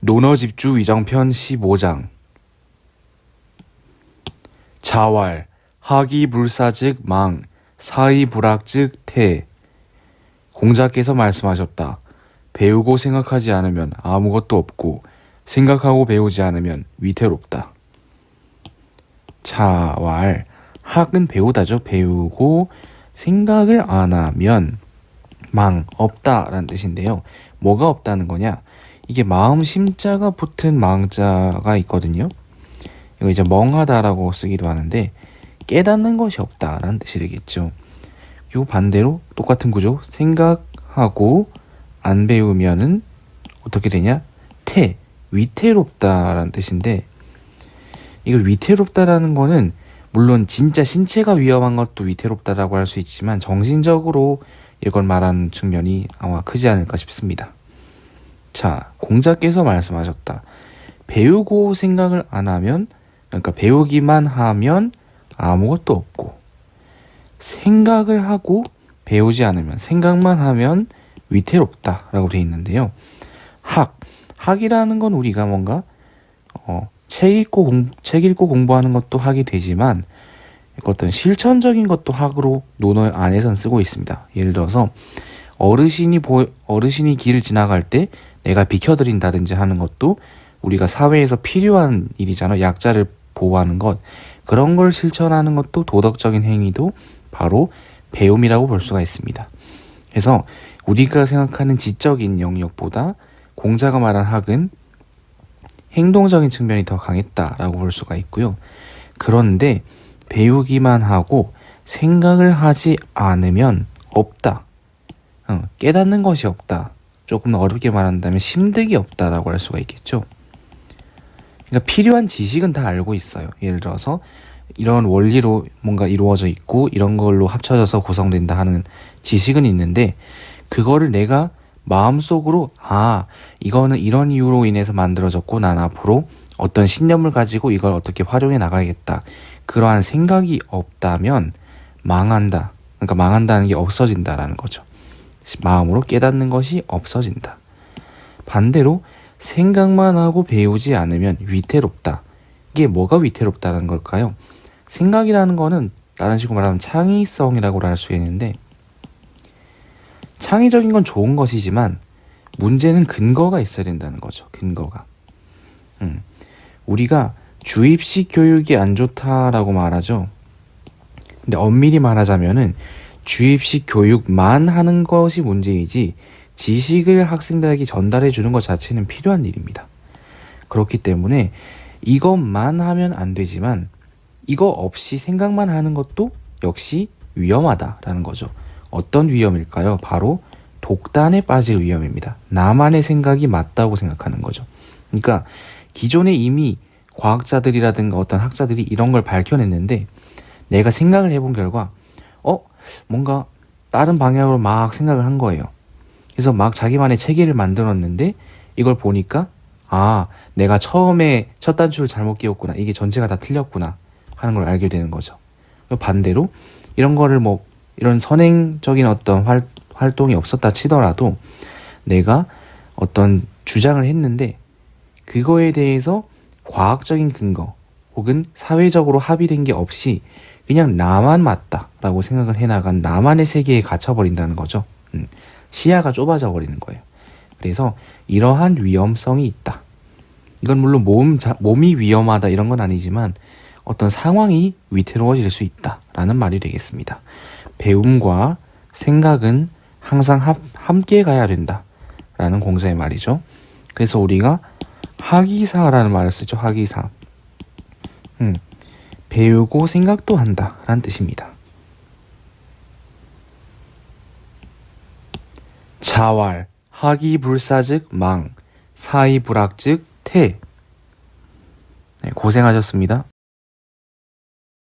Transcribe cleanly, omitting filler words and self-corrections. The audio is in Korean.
논어집주 위정편 15장 자왈 하기불사즉 망 사의불학즉 태. 공자께서 말씀하셨다. 배우고 생각하지 않으면 아무것도 없고 생각하고 배우지 않으면 위태롭다. 자왈 학은 배우다죠. 배우고 생각을 안 하면 망 없다라는 뜻인데요. 뭐가 없다는 거냐? 이게 마음 심자가 붙은 망자가 있거든요. 이거 이제 멍하다라고 쓰기도 하는데 깨닫는 것이 없다라는 뜻이 되겠죠. 요 반대로 똑같은 구조. 생각하고 안 배우면은 어떻게 되냐? 태, 위태롭다라는 뜻인데, 이거 위태롭다라는 거는 물론 진짜 신체가 위험한 것도 위태롭다라고 할 수 있지만 정신적으로 이걸 말하는 측면이 아마 크지 않을까 싶습니다. 자, 공자께서 말씀하셨다. 배우고 생각을 안 하면, 그러니까 배우기만 하면 아무것도 없고, 생각을 하고 배우지 않으면, 생각만 하면 위태롭다라고 되어 있는데요. 학이라는 건 우리가 뭔가 책 읽고 공부하는 것도 학이 되지만 어떤 실천적인 것도 학으로 논어 안에선 쓰고 있습니다. 예를 들어서 어르신이 길을 지나갈 때 내가 비켜드린다든지 하는 것도 우리가 사회에서 필요한 일이잖아요. 약자를 보호하는 것. 그런 걸 실천하는 것도 도덕적인 행위도 바로 배움이라고 볼 수가 있습니다. 그래서 우리가 생각하는 지적인 영역보다 공자가 말한 학은 행동적인 측면이 더 강했다라고 볼 수가 있고요. 그런데 배우기만 하고 생각을 하지 않으면 없다. 깨닫는 것이 없다. 조금 어렵게 말한다면 심득이 없다라고 할 수가 있겠죠. 그러니까 필요한 지식은 다 알고 있어요. 예를 들어서 이런 원리로 뭔가 이루어져 있고 이런 걸로 합쳐져서 구성된다 하는 지식은 있는데 그거를 내가 마음속으로 이거는 이런 이유로 인해서 만들어졌고 난 앞으로 어떤 신념을 가지고 이걸 어떻게 활용해 나가야겠다. 그러한 생각이 없다면 망한다. 그러니까 망한다는 게 없어진다라는 거죠. 마음으로 깨닫는 것이 없어진다. 반대로 생각만 하고 배우지 않으면 위태롭다. 이게 뭐가 위태롭다는 걸까요? 생각이라는 거는 다른 식으로 말하면 창의성이라고 할 수 있는데 창의적인 건 좋은 것이지만 문제는 근거가 있어야 된다는 거죠. 근거가. 우리가 주입식 교육이 안 좋다라고 말하죠. 근데 엄밀히 말하자면은 주입식 교육만 하는 것이 문제이지 지식을 학생들에게 전달해 주는 것 자체는 필요한 일입니다. 그렇기 때문에 이것만 하면 안 되지만 이거 없이 생각만 하는 것도 역시 위험하다라는 거죠. 어떤 위험일까요? 바로 독단에 빠질 위험입니다. 나만의 생각이 맞다고 생각하는 거죠. 그러니까 기존에 이미 과학자들이라든가 어떤 학자들이 이런 걸 밝혀냈는데 내가 생각을 해본 결과 뭔가 다른 방향으로 막 생각을 한 거예요. 그래서 막 자기만의 체계를 만들었는데 이걸 보니까 내가 처음에 첫 단추를 잘못 끼웠구나. 이게 전체가 다 틀렸구나 하는 걸 알게 되는 거죠. 반대로 이런 거를 이런 선행적인 어떤 활동이 없었다 치더라도 내가 어떤 주장을 했는데 그거에 대해서 과학적인 근거 혹은 사회적으로 합의된 게 없이 그냥 나만 맞다라고 생각을 해나간 나만의 세계에 갇혀버린다는 거죠. 시야가 좁아져 버리는 거예요. 그래서 이러한 위험성이 있다. 이건 물론 몸이 위험하다 이런 건 아니지만 어떤 상황이 위태로워질 수 있다라는 말이 되겠습니다. 배움과 생각은 항상 함께 가야 된다라는 공자의 말이죠. 그래서 우리가 학이사라는 말을 쓰죠. 학이사. 배우고 생각도 한다라는 뜻입니다. 자왈 하기불사즉 망 사의불학즉 태. 고생하셨습니다.